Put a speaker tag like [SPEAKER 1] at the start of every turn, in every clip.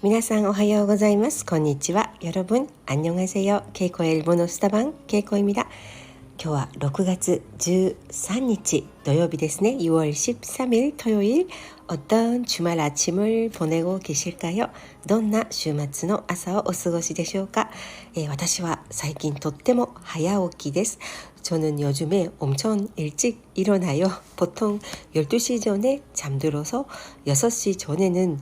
[SPEAKER 1] 皆さんおはようございます。こんにちは。여러분 안녕하세요. 케이코의 일본어 수다방 케이코입니다. 今日は6月13日土曜日ですね。6월 13일 토요일 어떤 주말 아침을 보내고 계실까요? どんな週末の朝をお過ごしでしょうか？私は最近とっても早起きです。저는 요즘에 엄청 일찍 일어나요. 보통 12시 전에 잠들어서 6시 전에는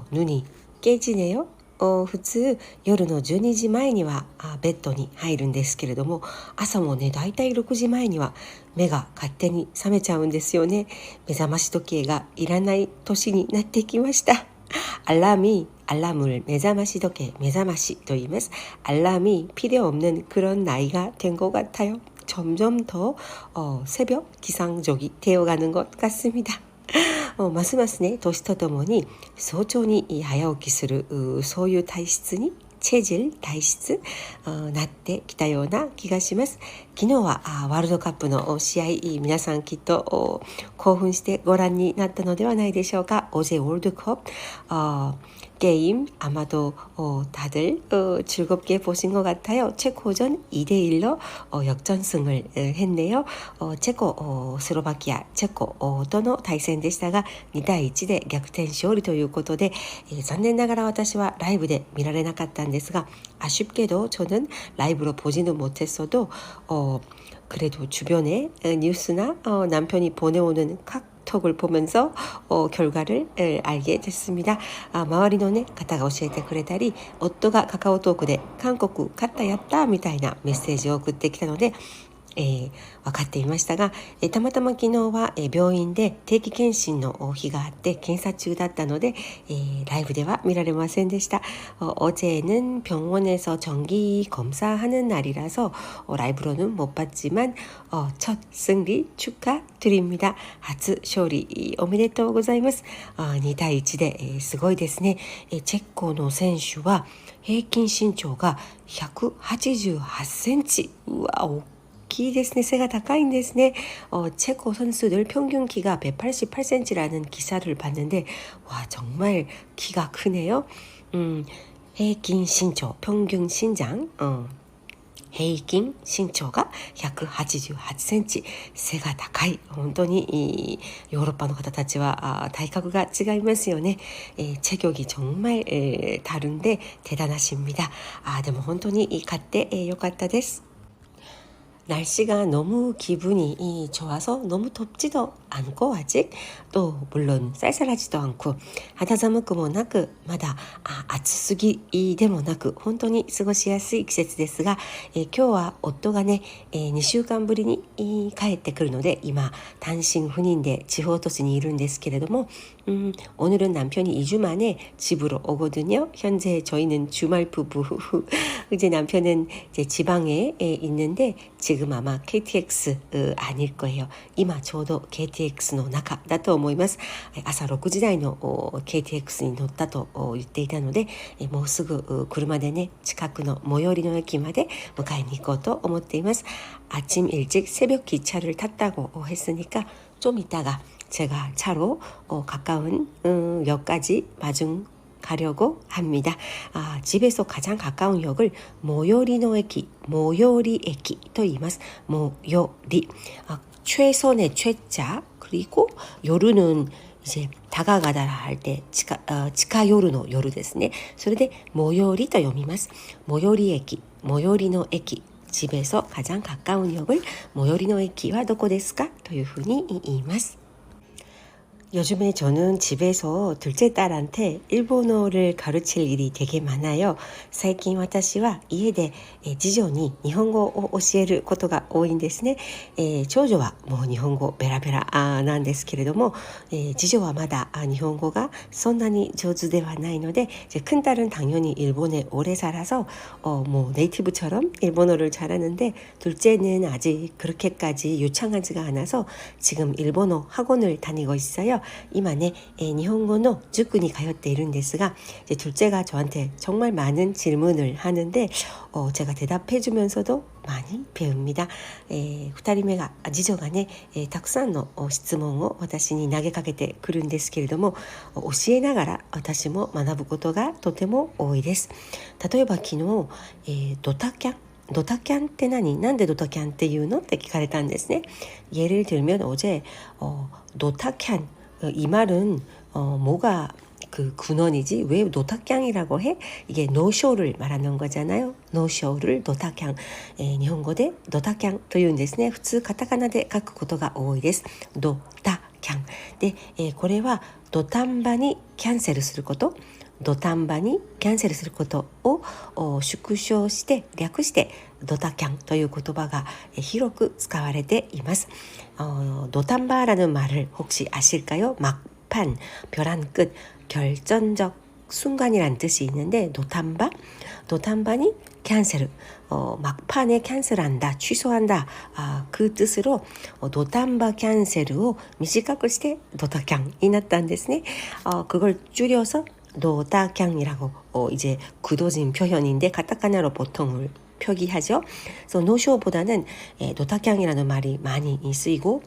[SPEAKER 1] 눈이 깨지네요. 普通夜の12時前にはベッドに入るんですけれども、朝もねだいたい6時前には目が勝手に覚めちゃうんですよね。目覚まし時計がいらない年になってきました。알람을目覚まし時計目覚ましと言います。알람이 필요 없는 그런 나이가 된 것 같아요. 점점 더 새벽 기상족이 되어가는 것 같습니다. ますますね年とともに早朝に早起きするそういう体質に体質なってきたような気がします。昨日はワールドカップの試合皆さんきっと興奮してご覧になったのではないでしょうか。어제 월드컵 게임 아마도 다들 즐겁게 보신 것 같아요. 체코전 2대1로 역전승을 했네요. 체코スロバキア 체코との対戦でしたが2対1で逆転勝利ということで、残念ながら私はライブで見られなかったんですが아쉽게도 저는 라이브로 보지는 못했어도 그래도 주변에 뉴스나 남편이 보내오는 톡을 보면서 결과를 알게 됐습니다. 周りのね方が教えてくれたり夫がカカオトークで韓国勝ったやったみたいなメッセージを送ってきたので分かっていましたが、たまたま昨日は、病院で定期検診の日があって検査中だったので、ライブでは見られませんでした。어제는 병원에서 정기 검사하는 날이라서 라이브로는 못 봤지만 첫 승리 축하드립니다. 初勝利おめでとうございます。2対1で、すごいですね。チェコの選手は平均身長が188センチ。うわ大きいですね。背が高いんですね。체코 선수들 평균 키가 188cm라는 기사를 봤는데 와 정말 키가 크네요.平均身長 평균 신장 平均身長が188センチ背が高い。本当にヨーロッパの方たちは体格が違いますよね。체격이 정말 다른데 대단하십니다. でも本当に勝ってよかったです。 날씨가 너무 기분이 좋아서 너무 덥지도 않고 아직 또 물론 쌀쌀하지도 않고肌寒くもなくまだ暑すぎでもなく本当に過ごしやすい季節ですが、今日は夫がね、2週間ぶりに帰ってくるので今単身赴任で地方都市にいるんですけれども오늘은 남편이 2주 만에 집으로 오거든요. 현재 저희는 주말 부부. 이제 남편은 이제 지방에 있는데 지금 아마 KTX 아닐 거예요. 이마 저도 KTXの中だと思います。朝6時台の KTX に乗ったと言っていたのでもうすぐ車でね近くの最寄りの駅まで迎えに行こうと思っています。 아침 일찍 새벽 기차를 탔다고 했으니까 좀 이따가 제가 차로 가까운 역까지 마중 가려고 합니다. 집에서 가장 가까운 역을 모요리노에키, 모요리에키 또言います. 모요리. 최선의 최자 그리고 요루는 이제 다가가다 할 때 치카요르노 요루 ですね. それで 모요리と読みます. 모요리에키, 모요리노에키. 집에서 가장 가까운 역을 모요리노에키와 どこですか? というふうに言います. 요즘에 저는 집에서 둘째 딸한테 일본어를 가르칠 일이 되게 많아요. 最近私は家で次女に日本語を教えることが多いんですね。長女はもう日本語ベラベラなんですけれども、次女はまだ日本語がそんなに上手ではないので큰 딸은 당연히 일본에 오래 살아서 뭐 네이티브처럼 일본어를 잘하는데 둘째는 아직 그렇게까지 유창하지가 않아서 지금 일본어 학원을 다니고 있어요. 今ね、日本語の塾に通っているんですが이제 둘째가 저한테 정말 많은 질문을 하는데 제가 대답해주면서도 많이 배웁니다. 2人目が次女がね、たくさんの質問を私に投げかけてくるんですけれども教えながら私も学ぶことがとても多いです。例えば昨日、ドタキャンってなんでドタキャンっていうのって聞かれたんですね。예를 들면 어제 노타캔 이 말은 뭐가 그 근원이지 왜 노타캔이라고 해? 이게 노쇼를 말하는 거잖아요. 노쇼를 노타캔. 일본어で 노타캔 というんですね。普通カタカナで書くことが多いです。노타캔で、これは土壇場にキャンセルすること。土壇場にキャンセルすることを縮小して略してドタキャンという言葉が広く使われています。도탄바라는 말을 혹시 아실까요? 막판, 벼랑 끝, 결정적 순간이란 뜻이 있는데 도탄바니 캔슬, 막판에 캔슬한다, 취소한다 그 뜻으로 도탄바 캔슬을 短くしてドタキャンになったんですね。그걸 줄여서 노타캔이라고 이제 구도진 표현인데 카타카나로 보통을 표기하죠. 그래서 노쇼보다는 노타캔이라는 말이 많이 쓰이고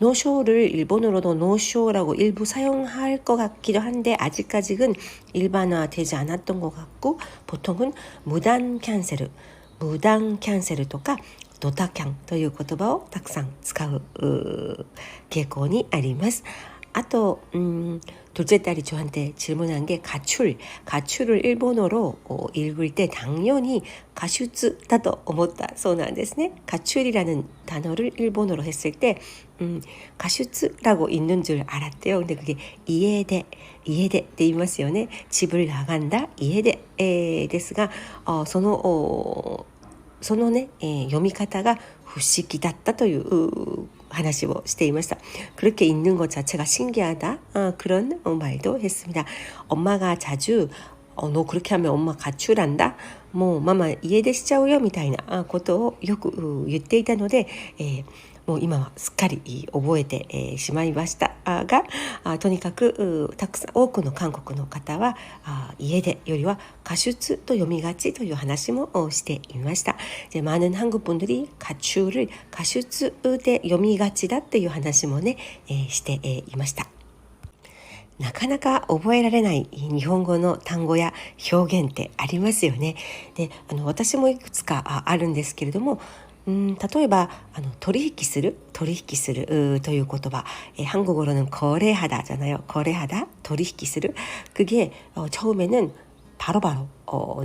[SPEAKER 1] 노쇼를 일본어로도 노쇼라고 일부 사용할 것 같기도 한데 아직까지는 일반화되지 않았던 것 같고 보통은 무단 캔슬 とかドタキャンという言葉をたくさん使う傾向にあります。あと둘째 딸이 저한테 질문한 게 가출을 일본어로 읽을 때 당연히 가슈츠다と 思ったそうなんですね。가출이라는 단어를 일본어로 했을 때 가슈츠라고 읽는 줄 알았대요. 근데 그게 이해대って言いますよね。집을 나간다 이해대ですがそのね、読み方が不思議だったという話をしていました。그렇게 읽는 것 자체가 신기하다. 그런 말도 했습니다. 엄마가 자주 너 그렇게 하면 엄마 가출한다. 뭐 마마 이해돼しちゃうよみたいなことをよく言っていたので、もう今はすっかり覚えてしまいましたが、とにかくたくさん多くの韓国の方は家でよりは가슈츠と読みがちという話もしていました。많은 한국분들이 가출을 가슈츠で読みがちだっていう話もね、していました。なかなか覚えられない日本語の単語や表現ってありますよね。で、私もいくつかあるんですけれども、例えば取引するという言葉한국어로는 거래하다잖아요. 거래하다,取引する. 그게 처음에는 바로바로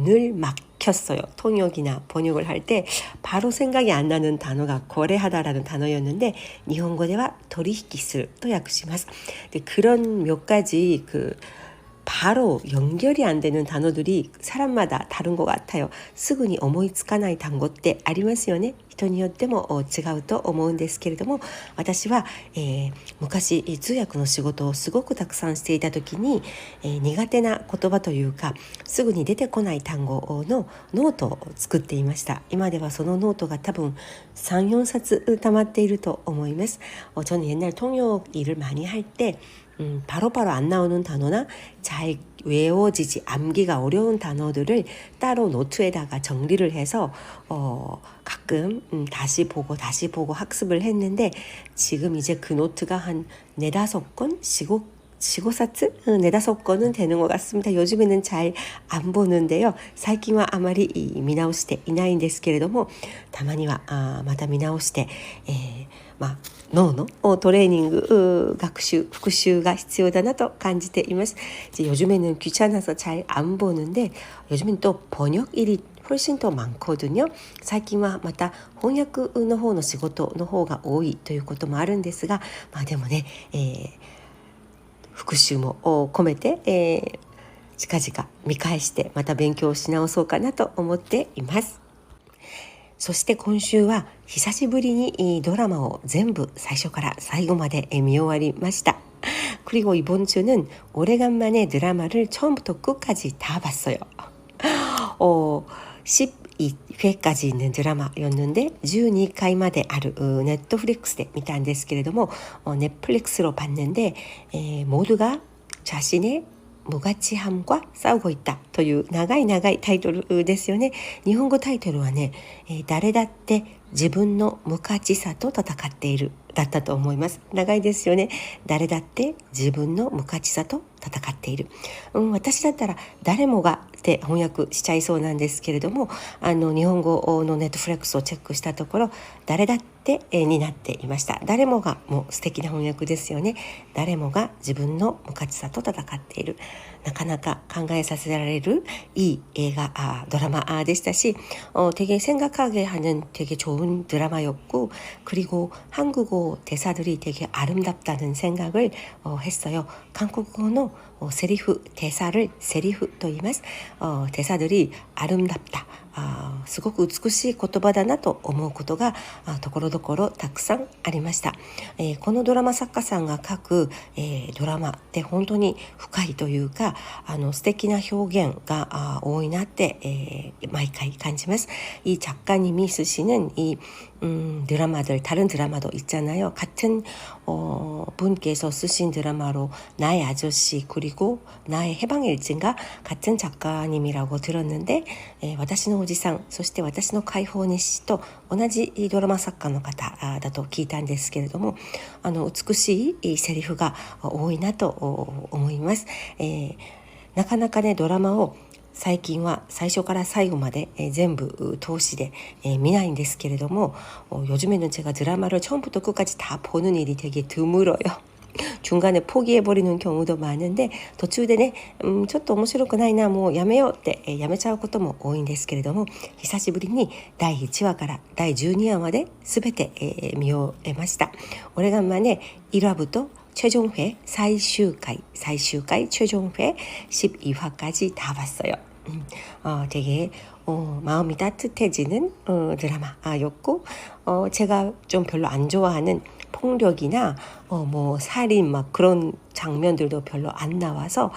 [SPEAKER 1] 늘 막혔어요. 통역이나 번역을 할 때 바로 생각이 안 나는 단어가 거래하다라는 단어였는데 일본어대와取引する또訳します. 그런 몇 가지 바로 연결이 안 되는 단어들이 사람마다 다른 것 같아요. すぐに思いつかない単語ってありますよね。人によっても違うと思うんですけれども、私は、昔通訳の仕事をすごくたくさんしていた時に、苦手な言葉というかすぐに出てこない単語のノートを作っていました。今ではそのノートが多分 3,4 冊溜まっていると思います。저는 옛날 통역 일을 많이 할 때 바로바로 안 나오는 단어나 잘 외워지지 암기가 어려운 단어들을 따로 노트에다가 정리를 해서 가끔 다시 보고 학습을 했는데 지금 이제 그 노트가 한 4-5권? 4-5冊? 4-5권은 되는 것 같습니다. 요즘에는 잘 안 보는데요. 最近はあまり見直していないんですけれどもたまにはまた見直して、脳のトレーニング学習復習が必要だなと感じています。요즘에는 귀찮아서 잘 안 보는데 요즘엔 또 번역일이 훨씬 더 많거든요. 最近はまた翻訳の方の仕事の方が多いということもあるんですが、でもね、復習も込めて、近々見返してまた勉強し直そうかなと思っています。そして今週は久しぶりにドラマを全部最初から最後まで見終わりました。그리고 이번 주는 오래간만에 드라마를 처음부터 끝까지 다 봤어요. 12회까지 있는 드라마였는데 12回まであるネットフリックスで見たんですけれども넷플릭스로 봤는데 모두가 자신의 무가치함과 싸우고 있다 という長いタイトルですよね。日本語タイトルはね、誰だって自分の無価値さと戦っているだったと思います。長いですよね。誰だって自分の無価値さと戦っている、私だったら誰もがって翻訳しちゃいそうなんですけれども、日本語のネットフレックスをチェックしたところ誰だってになっていました。誰もがもう素敵な翻訳ですよね。誰もが自分の無価値さと戦っている、なかなか考えさせられるいい映画ドラマでしたし되게 생각하게 하는 되게 좋은 드라마였고 그리고 한국어 대사들이 되게 아름답다는 생각을 했어요. 한국어의 세리프 대사를 세리프 と言います。대사들이 아름답다 すごく美しい言葉だなと思うことがところどころたくさんありました。このドラマ作家さんが書く、ドラマって本当に深いというか素敵な表現が多いなって、毎回感じます。이 작가님이 쓰시는 이 드라마들 다른 드라마도 있잖아요. 같은 분께서 쓰신 드라마로 나의 아저씨 그리고 나의 해방일지인가 같은 작가님이라고 들었는데 私のおじさんそして私の解放日誌と同じドラマ作家の方だと聞いたんですけれども美しいセリフが多いなと思います。なかなかねドラマを最近は最初から最後まで全部通しで見ないんですけれども요즘에는 제가 드라마를 처음부터 끝까지 다 보는 일이 되게 드물어요. 중간에 포기해버리는 경우도 많은데途中でねちょっと面白くないなもうやめようってやめちゃうことも多いんですけれども久しぶりに第1話から第12話まで全て見終えました。오래간만에 1화부터 최종회最終回 최종회 12화까지 다 봤어요. 되게 마음이 따뜻해지는 드라마였고 제가 좀 별로 안 좋아하는 폭력이나 뭐 살인 막 그런 장면들도 별로 안 나와서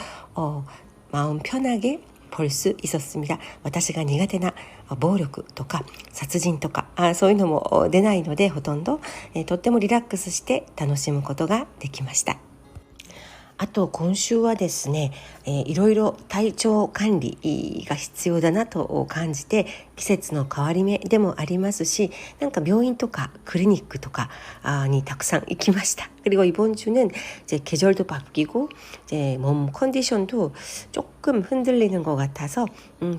[SPEAKER 1] 마음 편하게 볼 수 있었습니다. 私が苦手な暴力とか殺人とかそういうのも出ないのでほとんどとってもリラックスして楽しむことができました。あと今週はですね、いろいろ体調管理が必要だなと感じて季節の変わり目でもありますしなんか病院とかクリニックとかにたくさん行きました。그리고 이번 주는 이제 계절도 바뀌고 이제 몸 컨디션도 조금 흔들리는 것 같아서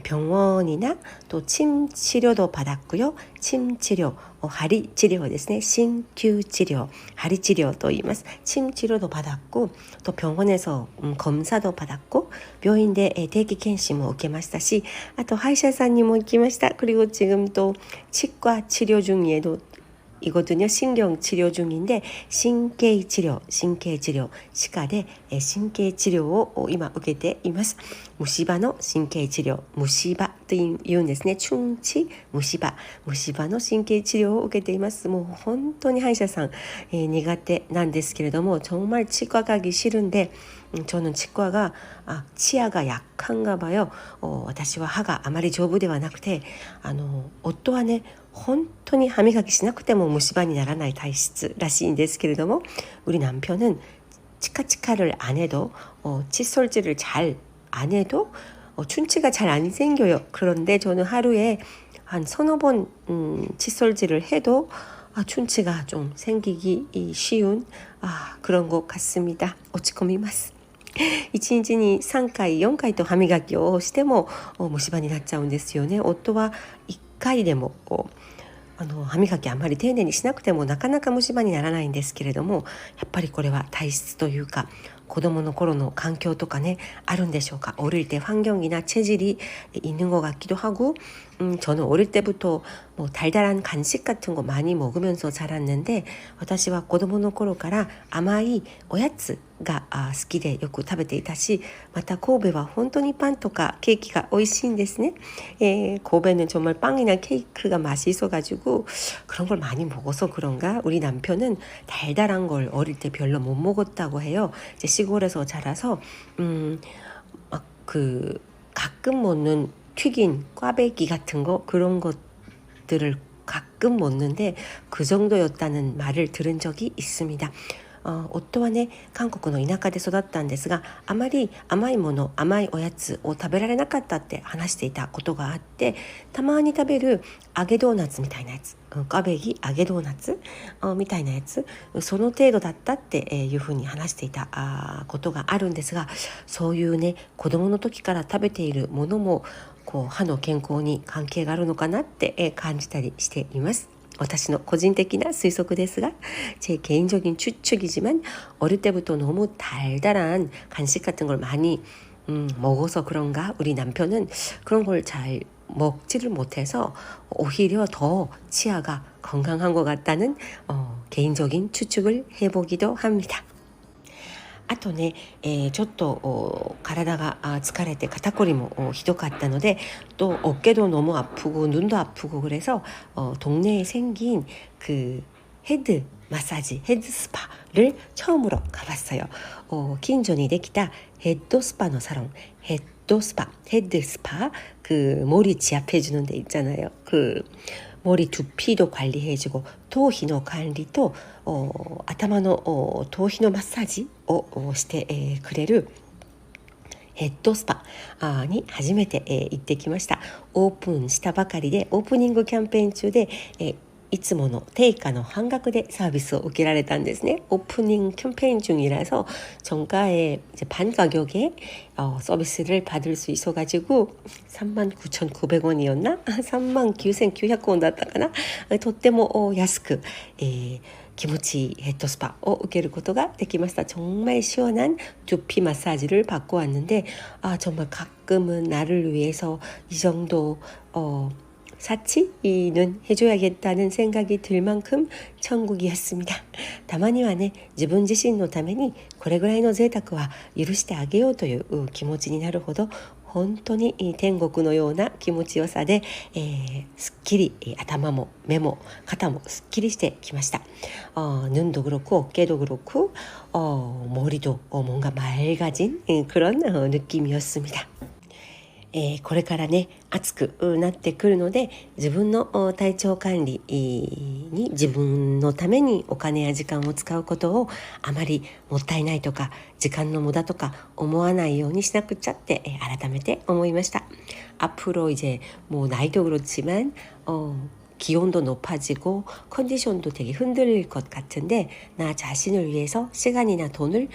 [SPEAKER 1] 병원이나 또 침 치료도 받았고요. 침 치료, 하리 치료 ですね. 신규 치료, 하리 치료と言います. 침 치료도 받았고 또 병원에서 검사도 받았고 병원에 대기検診も 受けましたし あと歯医者さんにも行きました. 그리고 지금 또 치과 치료 중에도 이거든요. 신경 치료 중인데 신계 치료, 치과で 神経治療を今受けています。虫歯の神経治療、虫歯と言うんですね。충치虫歯の神経治療を受けています。もう本当に歯医者さん、苦手なんですけれども정말 치과 가기 싫은데 저는 치과가 치아가 약한가 봐요. 私は歯があまり丈夫ではなくて夫はね本当に歯磨きしなくても虫歯にならない体質らしいんですけれども우리 남편은 치카치카를 안 해도 칫솔질을 잘 안 해도 춘치가 잘 안 생겨요. 그런데 저는 하루에 한 서너 번 칫솔질을 해도 춘치가 좀 생기기 쉬운 그런 것 같습니다. 落ち込みます。1日に3回4回と歯磨きをしても虫歯になっちゃうんですよね。夫は1回でも歯磨きあんまり丁寧にしなくてもなかなか虫歯にならないんですけれどもやっぱりこれは体質というか子供の頃の環境とかねあるんでしょうか。어릴 때 환경이나 체질이 있는 것 같기도 하고 저는 어릴 때부터 뭐 달달한 간식 같은 거 많이 먹으면서 자랐는데 私は子供の頃から甘いおやつが好きでよく食べていたしまた神戸は本当にパンとかケーキが美味しいんですね。神戸는 정말 빵이나 케이크가 맛이 있어가지고 그런 걸 많이 먹어서 그런가 우리 남편은 달달한 걸 어릴 때 별로 못 먹었다고 해요. 이제 시골에서 자라서 가끔 먹는 튀긴 꽈배기 같은 거 그런 것들을 가끔 먹는데 그 정도였다는 말을 들은 적이 있습니다. 夫はね韓国の田舎で育ったんですが、あまり甘いもの甘いおやつを食べられなかったって話していたことがあって、たまに食べる揚げドーナツみたいなやつ、꽈배기揚げドーナツみたいなやつ、その程度だったっていうふうに話していたことがあるんですが、そういうね子供の時から食べているものもこう歯の健康に関係があるのかなって感じたりしています。私の個人的な推測ですが, 제 개인적인 추측이지만 어릴 때부터 너무 달달한 간식 같은 걸 많이 먹어서 그런가 우리 남편은 그런 걸 잘 먹지를 못해서 오히려 더 치아가 건강한 것 같다는 개인적인 추측을 해보기도 합니다. あとね、ちょっと体が疲れて肩こりもひどかったので또 어깨도 너무 아프고 눈도 아프고 그래서 동네에 생긴 그 헤드 마사지, 헤드 스파를 처음으로 가봤어요. 近所にできた 헤드 스파의 사롱, 헤드 스파, 헤드 스파 그 머리 지압해주는 데 있잖아요. 그 머리 두피도 관리해주고頭皮の管理と頭の頭皮のマッサージをしてくれるヘッドスパに初めて行ってきました。オープンしたばかりでオープニングキャンペーン中でいつもの定価の半額でサービスを受けられたんですね。오프닝 캠페인 중이라서 정가의 반 가격에 서비스를 받을 수 있어가지고 39,900원이었나? 39,900원だったかな?とっても安く、気持ちいいヘッドスパを受けることができました。 정말 시원한 두피 마사지를 받고 왔는데 정말 가끔은 나를 위해서 이 정도 사치는 해줘야겠다는 생각이 들 만큼 천국이었습니다. たまにはね自分自身のためにこれぐらいの贅沢は許してあげようという気持ちになるほど本当に天国のような気持ちよさで、すっきり頭も目も肩もすっきりしてきました。눈도 그렇고 어깨도 그렇고 머리도 뭔가 맑아진 그런 느낌이었습니다. これからね暑くなってくるので自分の体調管理に自分のためにお金や時間を使うことをあまりもったいないとか時間の無駄とか思わないようにしなくちゃって改めて思いました。 앞으로 이제 뭐 나이도 그렇지만 기온도 높아지고 컨디션도 되게 흔들릴 것 같은데 나 자신을 위해서 시간이나 돈을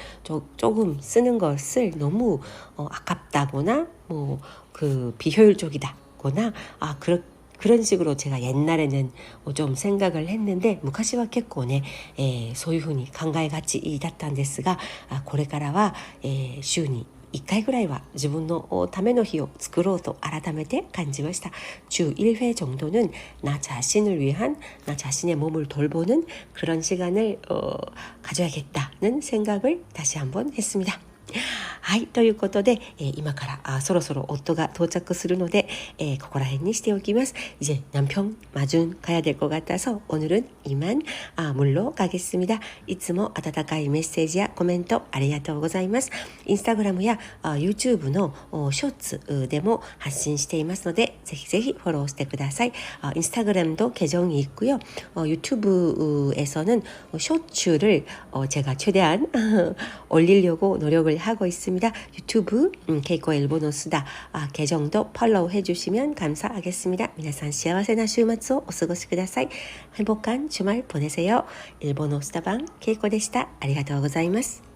[SPEAKER 1] 조금 쓰는 것을 너무 아깝다거나 뭐 그 비효율적이다거나 그런 식으로 제가 옛날에는 좀 생각을 했는데 昔は結構ね、そういうふうに考えがちだったんですがこれからは、週に1回ぐらいは自分のための日を作ろうと改めて感じました。주 1회 정도는 나 자신을 위한 나 자신의 몸을 돌보는 그런 시간을 가져야겠다는 생각을 다시 한번 했습니다. はい、ということで、今からそろそろ夫が到着するので、ここら辺にしておきます。이제 남편 마중 가야 될 것 같아서 오늘은 이만 물러가겠습니다. いつも温かいメッセージやコメントありがとうございます。インスタグラムやYouTubeのショーツでも発信していますのでぜひぜひフォローしてください。인스타그램도 계정이 있고요. 유튜브에서는 쇼츠를 제가 최대한 올리려고 노력을 하고 있습니다. 유튜브 케이코 일본어 쓰다 계정도 팔로우 해주시면 감사하겠습니다. 皆さん幸せな週末をお過ごしください. 행복한 주말 보내세요. 일본어 쓰다방 케이코でした. ありがとうございます.